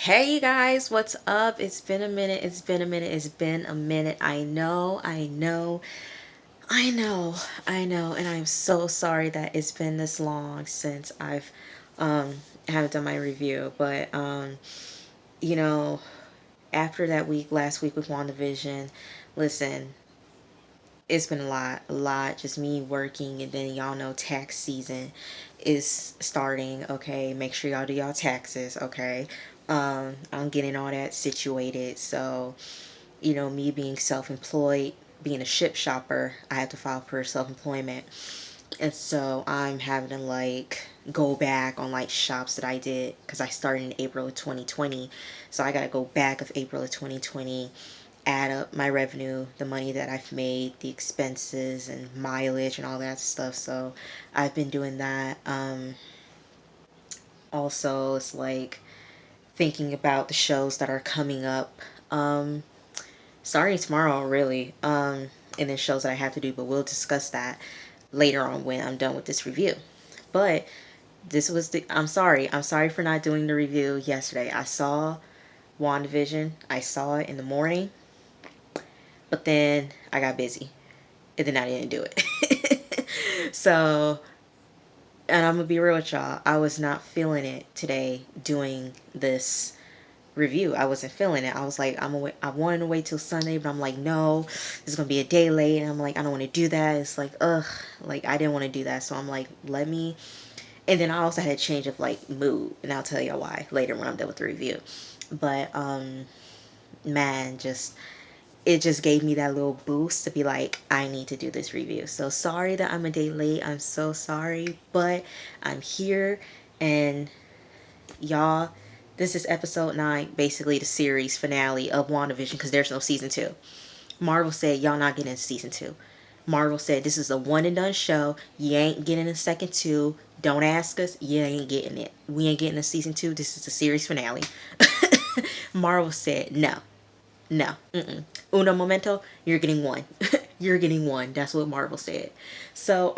Hey you guys, what's up? It's been a minute. I know, and I'm so sorry that it's been this long since I've haven't done my review. But you know, after that week last week with WandaVision, listen, it's been a lot. Just me working, and then y'all know tax season is starting. Okay, make sure y'all do y'all taxes. Okay, I'm getting all that situated. So, me being self-employed, being a ship shopper, I have to file for self-employment, and so I'm having to go back on shops that I did because I started in April of 2020. So I gotta go back of April of 2020, add up my revenue, the money that I've made, the expenses and mileage and all that stuff. So I've been doing that. Also, it's thinking about the shows that are coming up. Um, Starting tomorrow, really. And then shows that I have to do, but we'll discuss that later on when I'm done with this review. But this was the. I'm sorry for not doing the review yesterday. I saw WandaVision. I saw it in the morning, but then I got busy, and then I didn't do it. So, and I'm gonna be real with y'all. I was not feeling it today doing this review. I wasn't feeling it. I was like, I wanted to wait till Sunday, but I'm like, no, it's gonna be a day late, and I'm like, I don't want to do that. It's like, ugh, I didn't want to do that. So I'm like, let me. And then I also had a change of mood, and I'll tell you why later when I'm done with the review. But man, just it just gave me that little boost to be like, I need to do this review. So sorry that I'm a day late. I'm so sorry, but I'm here, and y'all, this is episode 9, basically the series finale of WandaVision because there's no season 2. Marvel said, y'all not getting season 2. Marvel said, this is a one and done show. You ain't getting a second 2. Don't ask us. You ain't getting it. We ain't getting a season 2. This is the series finale. Marvel said, no. No. Mm-mm. Uno momento, you're getting one. You're getting one. That's what Marvel said. So,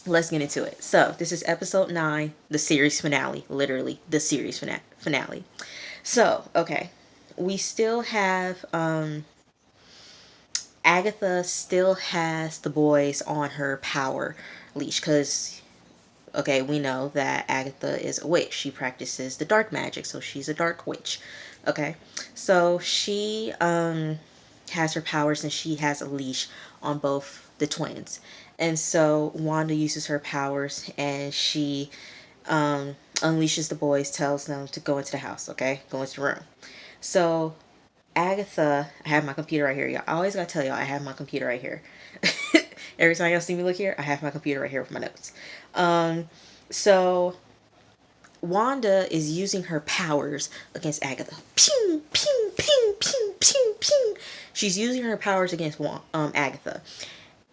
let's get into it. So, this is episode 9, the series finale. Literally, the series finale. So, okay. We still have, Agatha still has the boys on her power leash because, okay, we know that Agatha is a witch. She practices the dark magic, so she's a dark witch. Okay. So, she, has her powers and she has a leash on both the twins. And so Wanda uses her powers and she unleashes the boys, tells them to go into the house, okay? Go into the room. So Agatha, I have my computer right here, y'all. I always gotta tell y'all, I have my computer right here. Every time y'all see me look here, I have my computer right here with my notes. So Wanda is using her powers against Agatha. Ping, ping, ping, ping, ping, ping. She's using her powers against Agatha.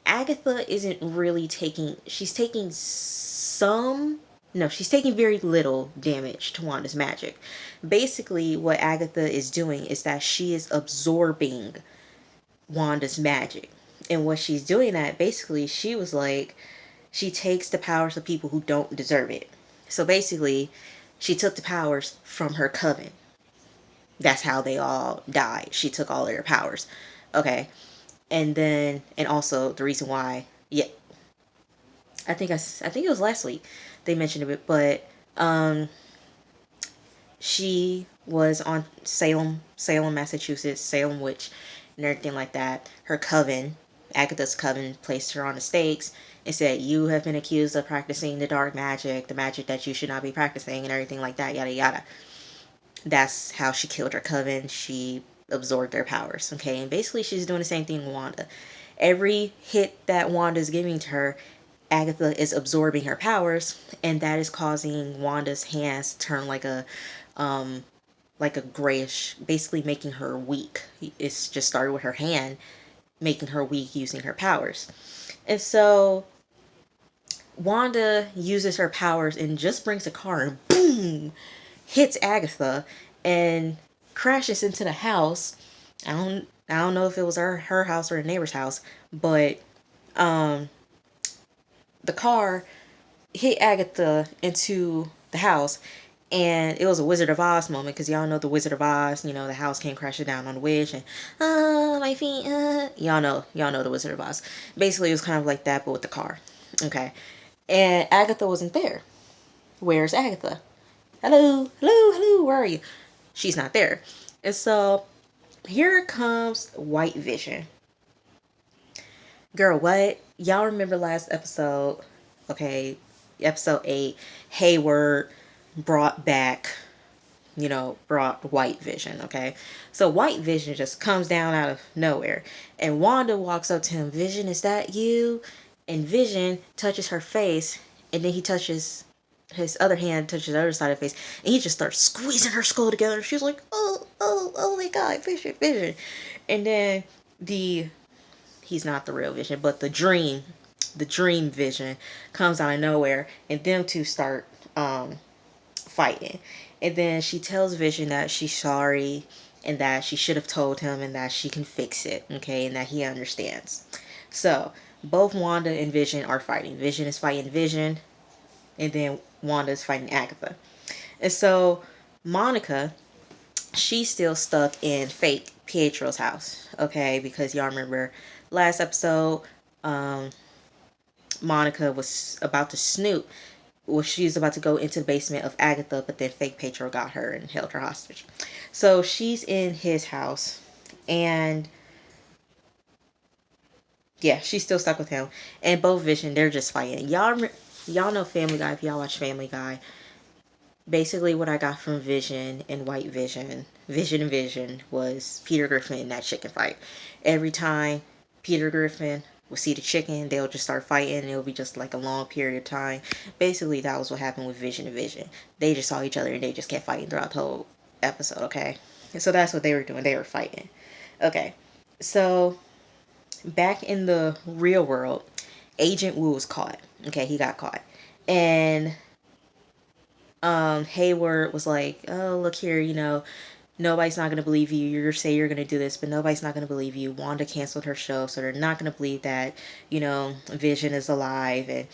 Agatha isn't really taking. She's taking some. No, she's taking very little damage to Wanda's magic. Basically, what Agatha is doing is that she is absorbing Wanda's magic. And what she's doing that, basically, she was like, she takes the powers of people who don't deserve it. So basically, she took the powers from her coven. That's how they all died. She took all of their powers. Okay. And also the reason why, yeah, I think it was last week they mentioned it, but she was on Salem, Massachusetts, Salem witch, and everything like that. Her coven, Agatha's coven, placed her on the stakes and said, "You have been accused of practicing the dark magic, the magic that you should not be practicing, and everything like that, yada yada." That's how she killed her coven. She absorbed their powers. Okay, and basically she's doing the same thing with Wanda. Every hit that Wanda is giving to her, Agatha is absorbing her powers, and that is causing Wanda's hands to turn like a grayish, basically making her weak. It's just started with her hand, making her weak using her powers. And so Wanda uses her powers and just brings a car and boom, hits Agatha and crashes into the house. I don't know if it was her house or a neighbor's house, but um the car hit Agatha into the house And it was a Wizard of Oz moment because y'all know the Wizard of Oz. You know, the house came crashing down on the witch, and my feet. Y'all know the Wizard of Oz. Basically, it was kind of like that, but with the car. Okay, and Agatha wasn't there. Where's Agatha? Hello, hello, hello. Where are you? She's not there. And so here comes White Vision. Girl, what? Y'all remember last episode? Okay, episode 8. Hayward brought back, brought White Vision, okay? So White Vision just comes down out of nowhere. And Wanda walks up to him. Vision, is that you? And Vision touches her face. And then he touches his other hand, touches the other side of the face. And he just starts squeezing her skull together. She's like, oh my God, Vision, Vision. And then he's not the real Vision, but the dream Vision comes out of nowhere. And them two start fighting. And then she tells Vision that she's sorry and that she should have told him and that she can fix it, okay, and that he understands. So, both Wanda and Vision are fighting. Vision is fighting Vision, and then Wanda is fighting Agatha. And so, Monica, she's still stuck in fake Pietro's house, okay, because y'all remember last episode, Monica was about to snoop. Well, she was about to go into the basement of Agatha, but then fake Pietro got her and held her hostage. So she's in his house, and yeah, she's still stuck with him. And both Vision, they're just fighting. Y'all know Family Guy. If y'all watch Family Guy, basically what I got from Vision and White Vision, Vision and Vision, was Peter Griffin in that chicken fight. Every time Peter Griffin would see the chicken, they'll just start fighting, and it'll be just like a long period of time. Basically, that was what happened with Vision and Vision. They just saw each other and they just kept fighting throughout the whole episode, okay? And so that's what they were doing. They were fighting. Okay. So back in the real world, Agent Wu was caught. Okay, he got caught. And Hayward was like, oh, look here, nobody's not going to believe you. You're say you're going to do this, but nobody's not going to believe you. Wanda canceled her show, so they're not going to believe that, Vision is alive. And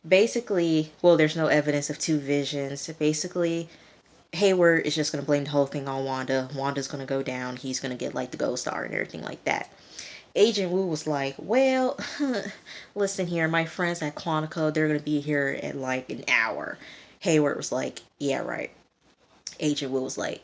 basically, well, there's no evidence of two Visions. Basically, Hayward is just going to blame the whole thing on Wanda. Wanda's going to go down. He's going to get, like, the gold star and everything like that. Agent Wu was like, well, listen here, my friends at Quantico, they're going to be here in, like, an hour. Hayward was like, yeah, right. Agent Wu was like,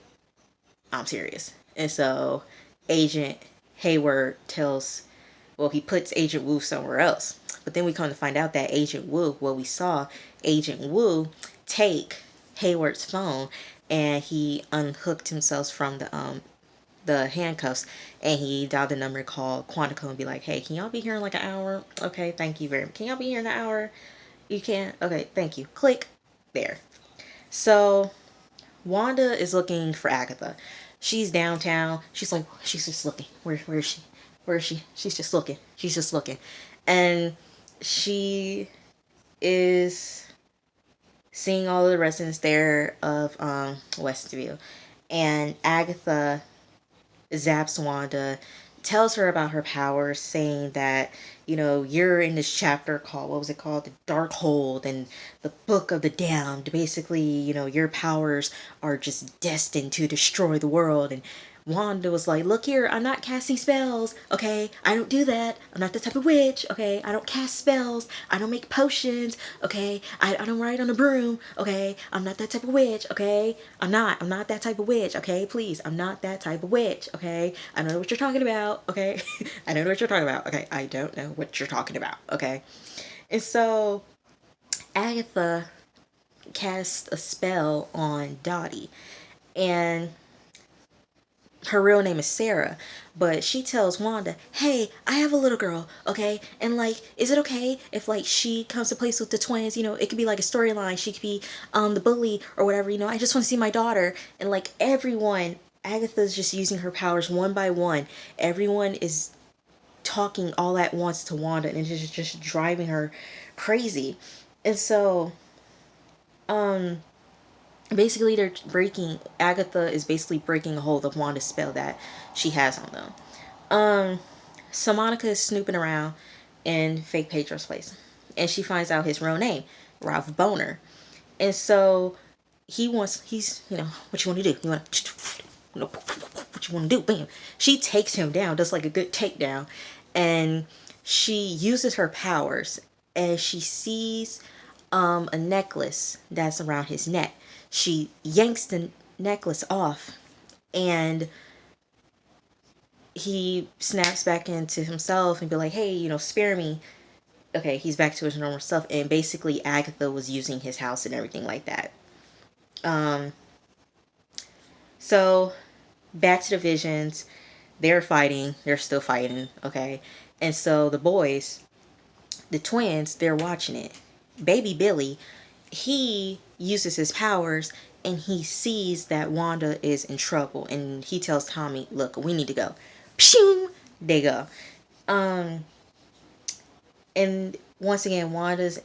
I'm serious. And so Agent Hayward he puts Agent Wu somewhere else. But then we come to find out that Agent Wu, we saw Agent Wu take Hayward's phone, and he unhooked himself from the handcuffs, and he dialed the number, called Quantico, and be like, hey, can y'all be here in like an hour? Okay, thank you very much. Can y'all be here in an hour? You can? Okay, thank you. Click. There. So Wanda is looking for Agatha. She's downtown. She's just looking. Where is she? Where is she? She's just looking. She's just looking. And she is seeing all of the residents there of Westview. And Agatha zaps Wanda, tells her about her powers, saying that, you're in this chapter called, what was it called? The Dark Hold and the Book of the Damned. Basically, your powers are just destined to destroy the world. And Wanda was like, look here, I'm not casting spells, okay? I don't do that. I'm not the type of witch, okay? I don't cast spells. I don't make potions, okay? I don't ride on a broom, okay? I'm not that type of witch, okay? I'm not that type of witch, okay? Please, I'm not that type of witch, okay? I don't know what you're talking about, okay? I don't know what you're talking about, okay? I don't know what you're talking about, okay? And so Agatha cast a spell on Dottie, and her real name is Sarah, but she tells Wanda, hey, I have a little girl, okay? And, like, is it okay if, like, she comes to place with the twins? It could be, like, a storyline. She could be the bully or whatever, I just want to see my daughter. And, like, everyone, Agatha's just using her powers one by one. Everyone is talking all at once to Wanda, and it's just driving her crazy. And so, basically Agatha is basically breaking a hold of Wanda's spell that she has on them. So Monica is snooping around in fake Pedro's place, and she finds out his real name, Ralph Boner. And so he's, what you want to do? You want to, what you want to do? Bam. She takes him down, does like a good takedown. And she uses her powers, and she sees a necklace that's around his neck. She yanks the necklace off, and he snaps back into himself and be like, hey, spare me. Okay, he's back to his normal stuff. And basically Agatha was using his house and everything like that. So back to the visions. They're fighting. They're still fighting. Okay. And so the boys, the twins, they're watching it. Baby Billy, he uses his powers, and he sees that Wanda is in trouble, and he tells Tommy, look, we need to go. Pshoo! They go. And once again, Wanda's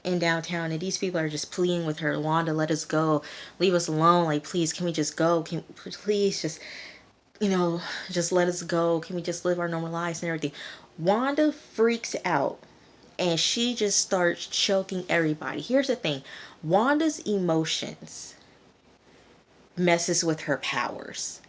in downtown, and these people are just pleading with her, Wanda, let us go, leave us alone, like, please, can we just go, can please just, just let us go, can we just live our normal lives and everything. Wanda freaks out, and she just starts choking everybody. Here's the thing, Wanda's emotions messes with her powers.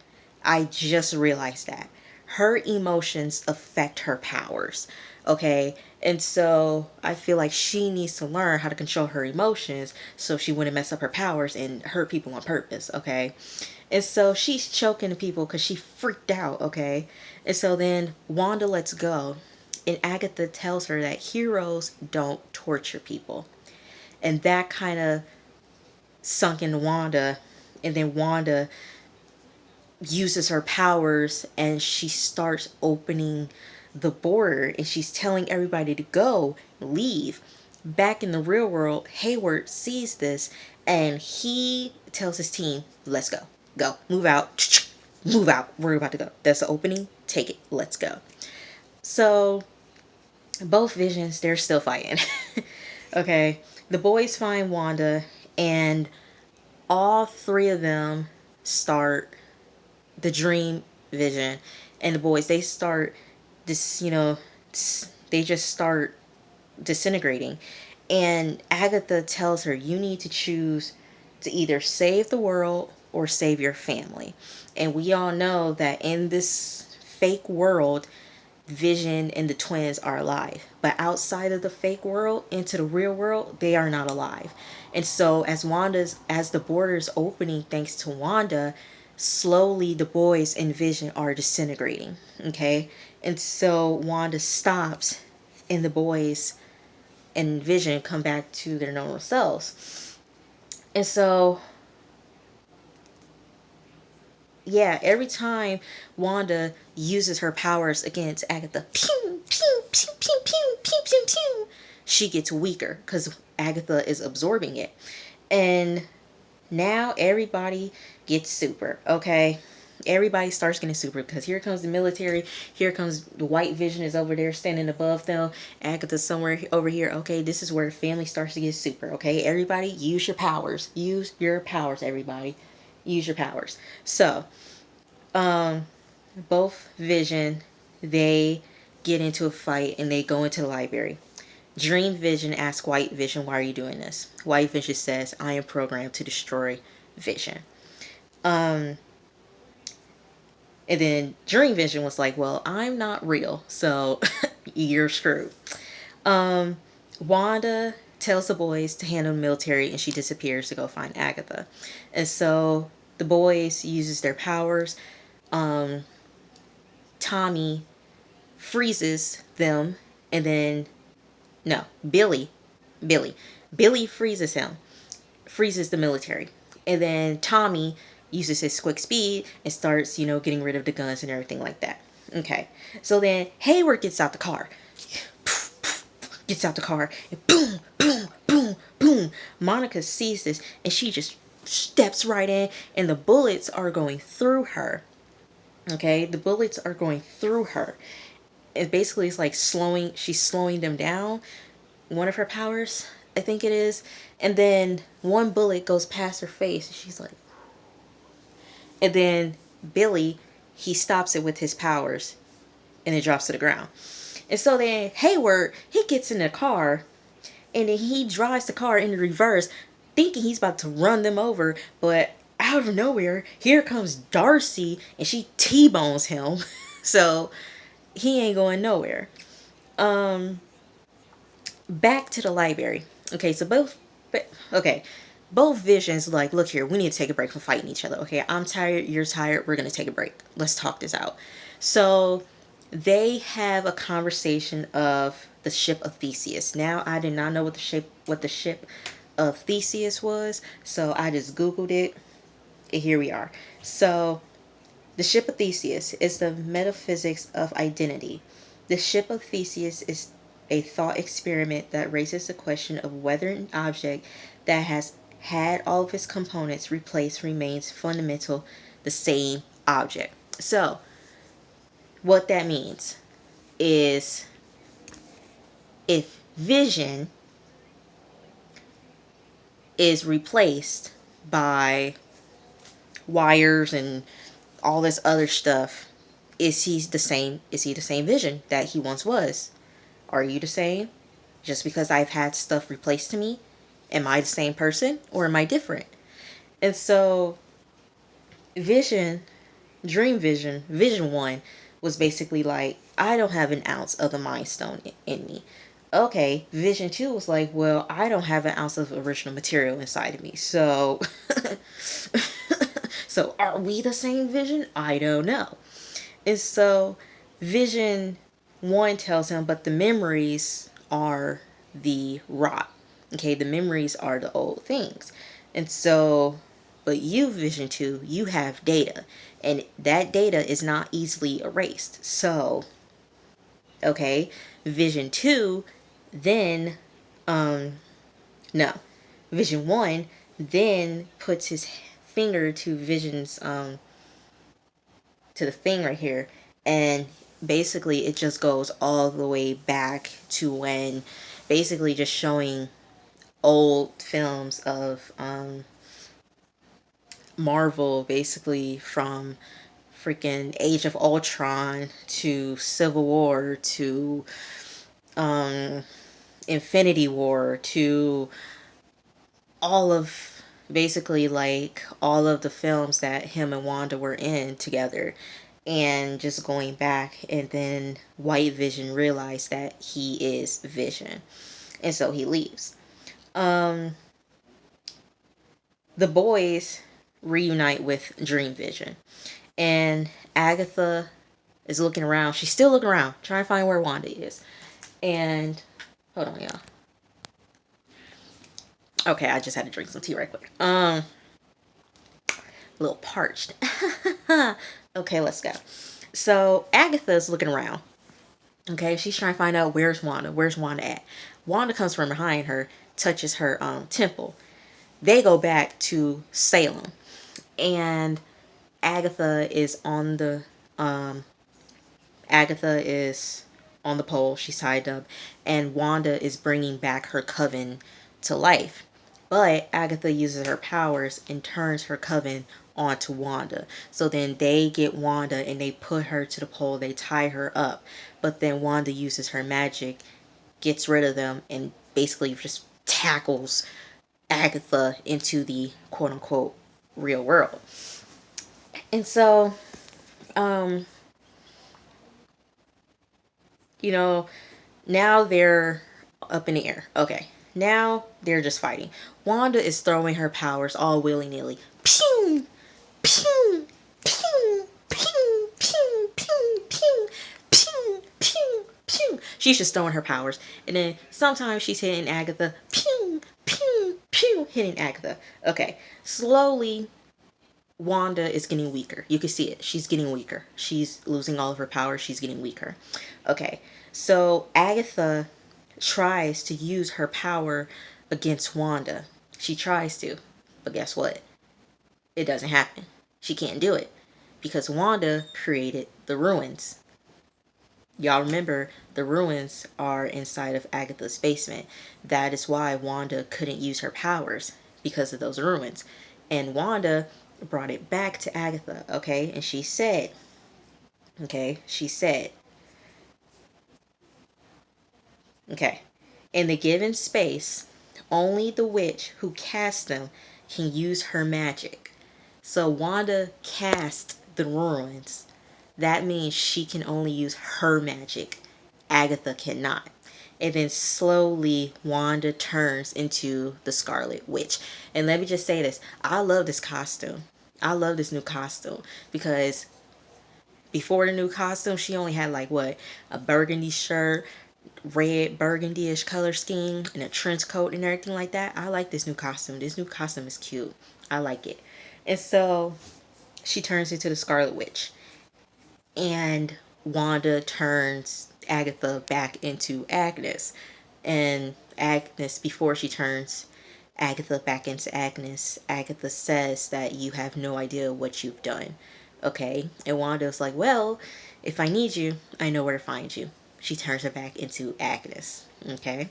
I just realized that her emotions affect her powers. Okay, and so I feel like she needs to learn how to control her emotions so she wouldn't mess up her powers and hurt people on purpose. Okay, and so she's choking the people because she freaked out. Okay, and so then Wanda lets go, and Agatha tells her that heroes don't torture people, and that kind of sunk in Wanda. And then Wanda uses her powers, and she starts opening the border, and she's telling everybody to go, leave. Back in the real world, Hayward sees this, and he tells his team, let's go. Go. Move out. Move out. We're about to go. That's the opening. Take it. Let's go. So both visions, they're still fighting. Okay. The boys find Wanda, and all three of them start the dream vision, and the boys, they start this, they just start disintegrating. And Agatha tells her, you need to choose to either save the world or save your family. And we all know that in this fake world, Vision and the twins are alive. But outside of the fake world, into the real world, they are not alive. And so as the borders opening thanks to Wanda, slowly the boys in Vision are disintegrating. Okay? And so Wanda stops, and the boys in Vision come back to their normal selves. And so yeah, every time Wanda uses her powers against Agatha, pew, pew, pew, pew, pew, pew, pew, pew, she gets weaker because Agatha is absorbing it. And now everybody gets super, okay? Everybody starts getting super because here comes the military. Here comes the White Vision is over there standing above them. Agatha's somewhere over here. Okay, this is where family starts to get super, okay? Everybody, use your powers. Use your powers, everybody. Use your powers. So, both Vision, they get into a fight and they go into the library. Dream Vision asks White Vision, why are you doing this? White Vision says, I am programmed to destroy Vision. And then Dream Vision was like, well, I'm not real, so you're screwed. Wanda tells the boys to handle the military, and she disappears to go find Agatha. And so the boys uses their powers. Tommy freezes them, and then no, Billy freezes him, freezes the military, and then Tommy uses his quick speed and starts, getting rid of the guns and everything like that. Okay, so then Hayward gets out the car, and boom, boom, boom, boom. Monica sees this, and she just steps right in, and the bullets are going through her. Okay, the bullets are going through her. It basically is like she's slowing them down. One of her powers, I think it is. And then one bullet goes past her face. And she's like, and then Billy, he stops it with his powers, and it drops to the ground. And so then Hayward, he gets in the car, and then he drives the car in reverse, thinking he's about to run them over, but out of nowhere, here comes Darcy and she T-bones him. So he ain't going nowhere. Um, Back to the library. Okay, so okay, both visions like, look here, we need to take a break from fighting each other. Okay, I'm tired, you're tired, we're gonna take a break. Let's talk this out. So they have a conversation of the ship of Theseus. Now I did not know what the ship of Theseus was, so I just googled it. And here we are. So the ship of Theseus is the metaphysics of identity. The ship of Theseus is a thought experiment that raises the question of whether an object that has had all of its components replaced remains fundamental the same object. So, what that means is if vision is replaced by wires and all this other stuff, is he the same vision that he once was? Are you the same? Just because I've had stuff replaced to me, am I the same person or am I different? And so vision, dream vision, vision 1 was basically like, I don't have an ounce of the mind stone in me. Okay, vision 2 was like, well, I don't have an ounce of original material inside of me. So so are we the same vision? I don't know. And so vision 1 tells him, but the memories are the rot. Okay, the memories are the old things. And so, but you, vision 2, you have data. And that data is not easily erased. So, okay, vision 2, then, no. Vision 1 then puts his finger to vision's, to the thing right here, and basically it just goes all the way back to when, basically just showing old films of Marvel, basically from freaking Age of Ultron to Civil War to Infinity War to all of, basically like all of the films that him and Wanda were in together, and just going back, and then White Vision realized that he is Vision, and so he leaves. The boys reunite with Dream Vision, and Agatha is looking around. She's still looking around, trying to find where Wanda is. And hold on, y'all. Okay, I just had to drink some tea right quick. A little parched. Okay, let's go. So Agatha's looking around. Okay, she's trying to find out where's Wanda. Where's Wanda at? Wanda comes from behind her, touches her temple. They go back to Salem, and Agatha is on the Agatha is on the pole. She's tied up, and Wanda is bringing back her coven to life. But Agatha uses her powers and turns her coven onto Wanda. So then they get Wanda and they put her to the pole. They tie her up. But then Wanda uses her magic, gets rid of them, and basically just tackles Agatha into the quote unquote real world. And so, you know, now they're up in the air. Okay. Now they're just fighting. Wanda is throwing her powers all willy-nilly. Pew! Pew! Pew! Pew! Pew! Pew! Pew! Pew! Pew! Pew! She's just throwing her powers. And then sometimes she's hitting Agatha. Pew! Pew! Pew! Hitting Agatha. Okay. Slowly, Wanda is getting weaker. You can see it. She's getting weaker. She's losing all of her power. She's getting weaker. Okay. So Agatha tries to use her power against Wanda. She tries to. But guess what? It doesn't happen. She can't do it. Because Wanda created the ruins. Y'all remember, the ruins are inside of Agatha's basement. That is why Wanda couldn't use her powers. Because of those ruins. And Wanda brought it back to Agatha, okay? And she said, okay, okay, in the given space, Only the witch who cast them can use her magic. So Wanda cast the ruins. That means she can only use her magic. Agatha cannot. And then slowly Wanda turns into the Scarlet Witch. And let me just say this. I love this costume. I love this new costume because before the new costume, she only had like what? A burgundy shirt, red burgundy-ish color scheme, and a trench coat and everything like that. I like this new costume. This new costume is cute. I like it. And so she turns into the Scarlet Witch. And Wanda turns Agatha back into Agnes. And Agnes, before she turns Agatha back into Agnes, Agatha says that you have no idea what you've done. Okay? And Wanda's like, well, if I need you, I know where to find you. She turns her back into Agnes. Okay?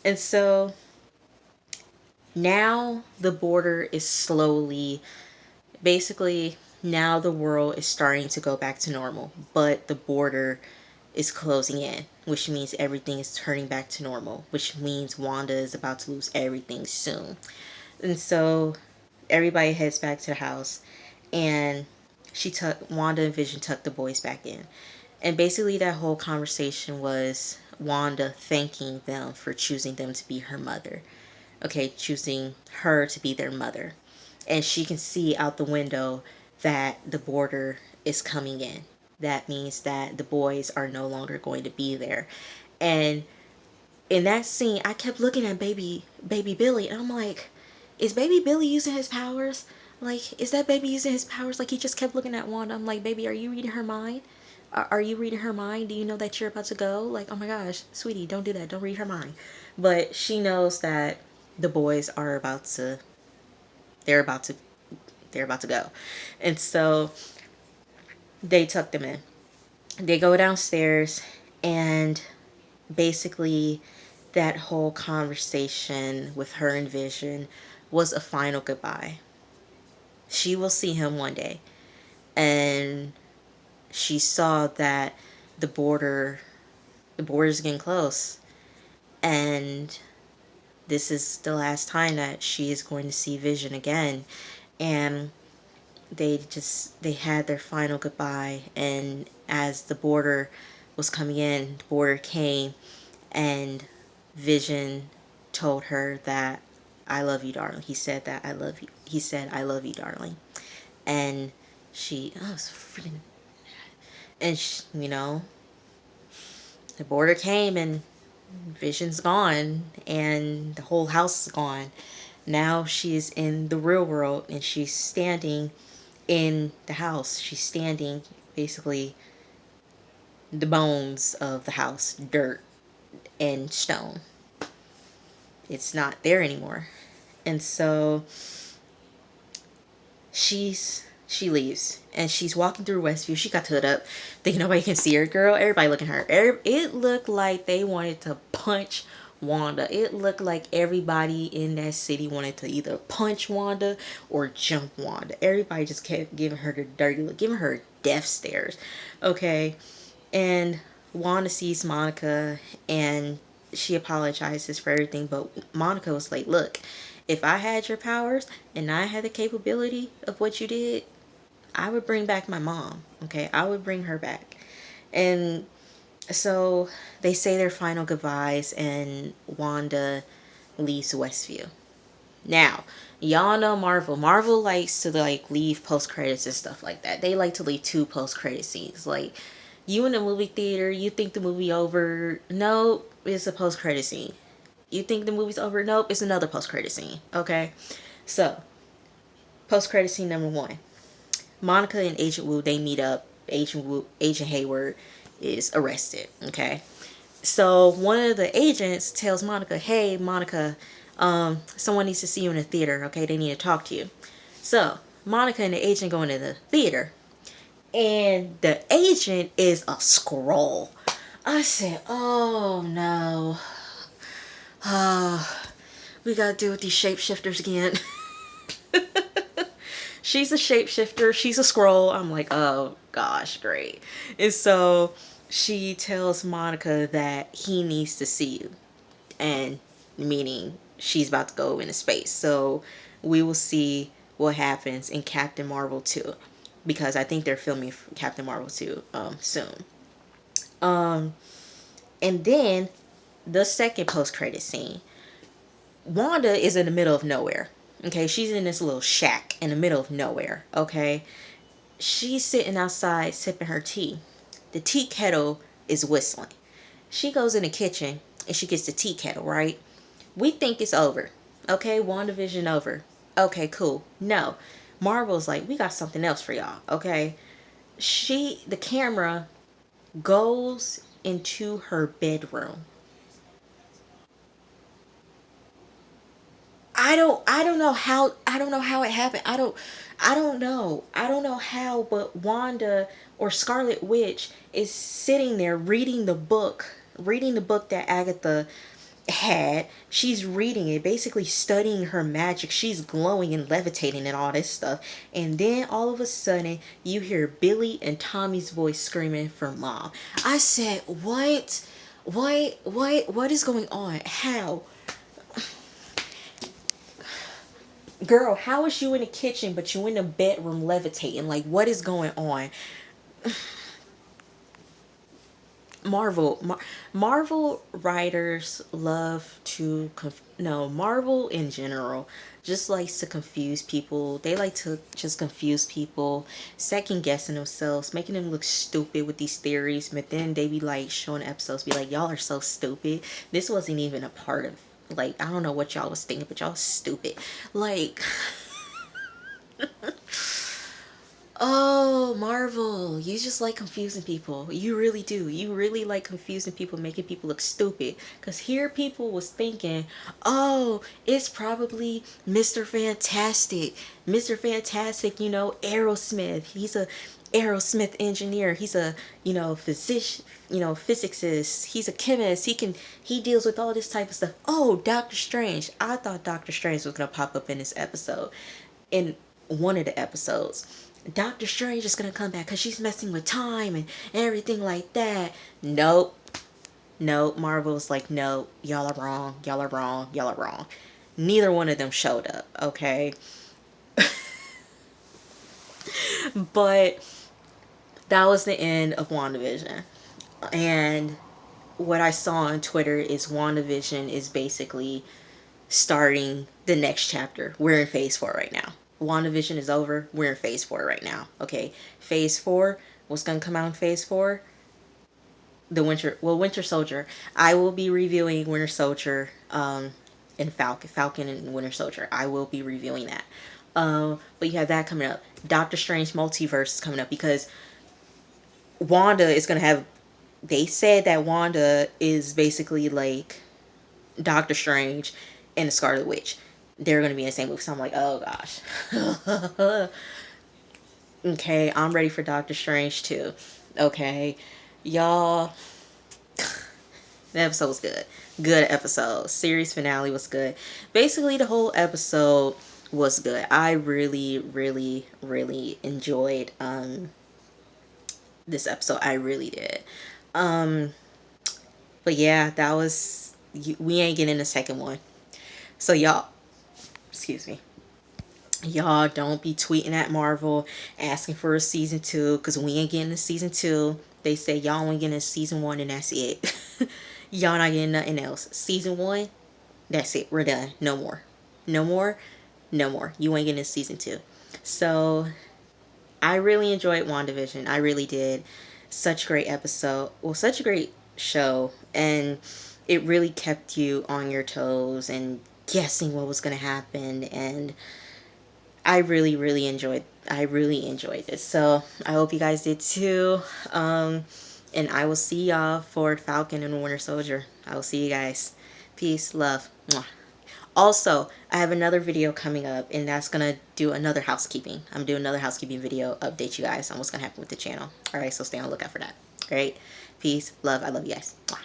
And so now the border is slowly, basically, now the world is starting to go back to normal, but the border is closing in, which means everything is turning back to normal, which means Wanda is about to lose everything soon. And so everybody heads back to the house, and Wanda and Vision tuck the boys back in. And basically that whole conversation was Wanda thanking them for choosing them to be her mother. Okay, choosing her to be their mother. And she can see out the window that the border is coming in. That means that the boys are no longer going to be there. And in that scene, I kept looking at baby Billy, and I'm like, is baby Billy using his powers? Like, is that baby using his powers? Like, he just kept looking at Wanda. I'm like, baby, are you reading her mind? Are you reading her mind? Do you know that you're about to go? Like, oh my gosh, sweetie, don't do that. Don't read her mind. But she knows that the boys are about to, they're about to, they're about to go. And so they tuck them in. They go downstairs, and basically that whole conversation with her and Vision was a final goodbye. She will see him one day. And she saw that the border the border's getting close. And this is the last time that she is going to see Vision again. And they had their final goodbye, and as the border was coming in, the border came, and Vision told her that I love you, darling. He said that I love you. He said I love you, darling. And she, oh, it's freaking, and she, the border came, and Vision's gone, and the whole house is gone. Now she is in the real world, and she's standing in the house. She's standing, basically, the bones of the house, dirt and stone. It's not there anymore. And so she leaves, and she's walking through Westview. She got hood up, thinking nobody can see her. Girl, everybody looking at her. It looked like they wanted to punch Wanda. It looked like everybody in that city wanted to either punch Wanda or jump Wanda. Everybody just kept giving her the dirty look, giving her death stares. Okay, and Wanda sees Monica, and she apologizes for everything, but Monica was like, look, if I had your powers and I had the capability of what you did, I would bring back my mom. Okay, I would bring her back. And so they say their final goodbyes, and Wanda leaves Westview. Now, y'all know Marvel. Marvel likes to leave post credits and stuff like that. They like to leave 2 post credit scenes. Like, you in the movie theater, you think the movie over. Nope, it's a post credit scene. You think the movie's over? Nope, it's another post credit scene. Okay, so post credit scene number 1. Monica and Agent Wu, they meet up. Agent Hayward is arrested. Okay, so one of the agents tells Monica, "Hey, Monica, someone needs to see you in the theater. Okay, they need to talk to you." So Monica and the agent go into the theater, and the agent is a Skrull. I said, "Oh no, we gotta deal with these shapeshifters again." She's a shapeshifter. She's a Skrull. I'm like, oh gosh, great. And so she tells Monica that he needs to see you, and meaning she's about to go into space. So we will see what happens in Captain Marvel 2, because I think they're filming Captain Marvel 2 soon. And then the second post-credit scene, Wanda is in the middle of nowhere. Okay, she's in this little shack in the middle of nowhere. Okay, she's sitting outside sipping her tea. The tea kettle is whistling. She goes in the kitchen and she gets the tea kettle, right? We think it's over. Okay, WandaVision over. Okay, cool. No. Marvel's like, we got something else for y'all. Okay. The camera goes into her bedroom. I don't know how it happened. I don't know how, but Wanda or Scarlet Witch is sitting there reading the book that Agatha had. She's reading it, basically studying her magic. She's glowing and levitating and all this stuff. And then all of a sudden, you hear Billy and Tommy's voice screaming for mom. I said, what? What is going on? How? Girl, how is you in the kitchen but you in the bedroom levitating? Like, what is going on? Marvel writers love to no, Marvel in general just likes to confuse people. They like to just confuse people, second guessing themselves, making them look stupid with these theories, but then they be like showing episodes, be like, y'all are so stupid. This wasn't even a part of, like, I don't know what y'all was thinking, but y'all stupid. Like, oh, Marvel, you just like confusing people. You really do. You really like confusing people, making people look stupid. Because here people was thinking, oh, it's probably Mr. Fantastic. Mr. Fantastic, you know, Aerosmith. He's a Aerosmith engineer. He's a, you know, physician, you know, physicist. He's a chemist. He deals with all this type of stuff. Oh, Doctor Strange. I thought Doctor Strange was going to pop up in this episode. In one of the episodes, Doctor Strange is gonna come back because she's messing with time and everything like that. Nope. Nope. Marvel's like, nope, y'all are wrong. Y'all are wrong. Y'all are wrong. Neither one of them showed up, okay? But that was the end of WandaVision. And what I saw on Twitter is WandaVision is basically starting the next chapter. We're in phase 4 right now. WandaVision is over. We're in phase 4 right now. Okay. Phase 4. What's going to come out in phase 4? Winter Soldier. I will be reviewing Winter Soldier and Falcon and Winter Soldier. I will be reviewing that. But you have that coming up. Doctor Strange Multiverse is coming up because Wanda is going to have, they said that Wanda is basically like Doctor Strange and the Scarlet Witch. They're going to be in the same movie. So I'm like, oh gosh. Okay, I'm ready for Doctor Strange too. Okay, y'all. The episode was good. Good episode. Series finale was good. Basically, the whole episode was good. I really, really, really enjoyed this episode. I really did. But yeah, that was. We ain't getting a second one. So y'all, excuse me. Y'all don't be tweeting at Marvel asking for a season 2 because we ain't getting a season 2. They say y'all ain't getting a season 1 and that's it. Y'all not getting nothing else. Season 1, that's it. We're done. No more. No more. No more. You ain't getting a season 2. So I really enjoyed WandaVision. I really did. Such a great episode. Well, such a great show. And it really kept you on your toes and guessing what was going to happen. And I really enjoyed this. So I hope you guys did too. And I will see y'all for Falcon and Winter Soldier. I will see you guys. Peace, love. Mwah. Also, I have another video coming up, and that's gonna do another housekeeping. I'm doing another housekeeping video, update you guys on what's gonna happen with the channel. Alright, so stay on the lookout for that. Alright, peace, love, I love you guys. Mwah.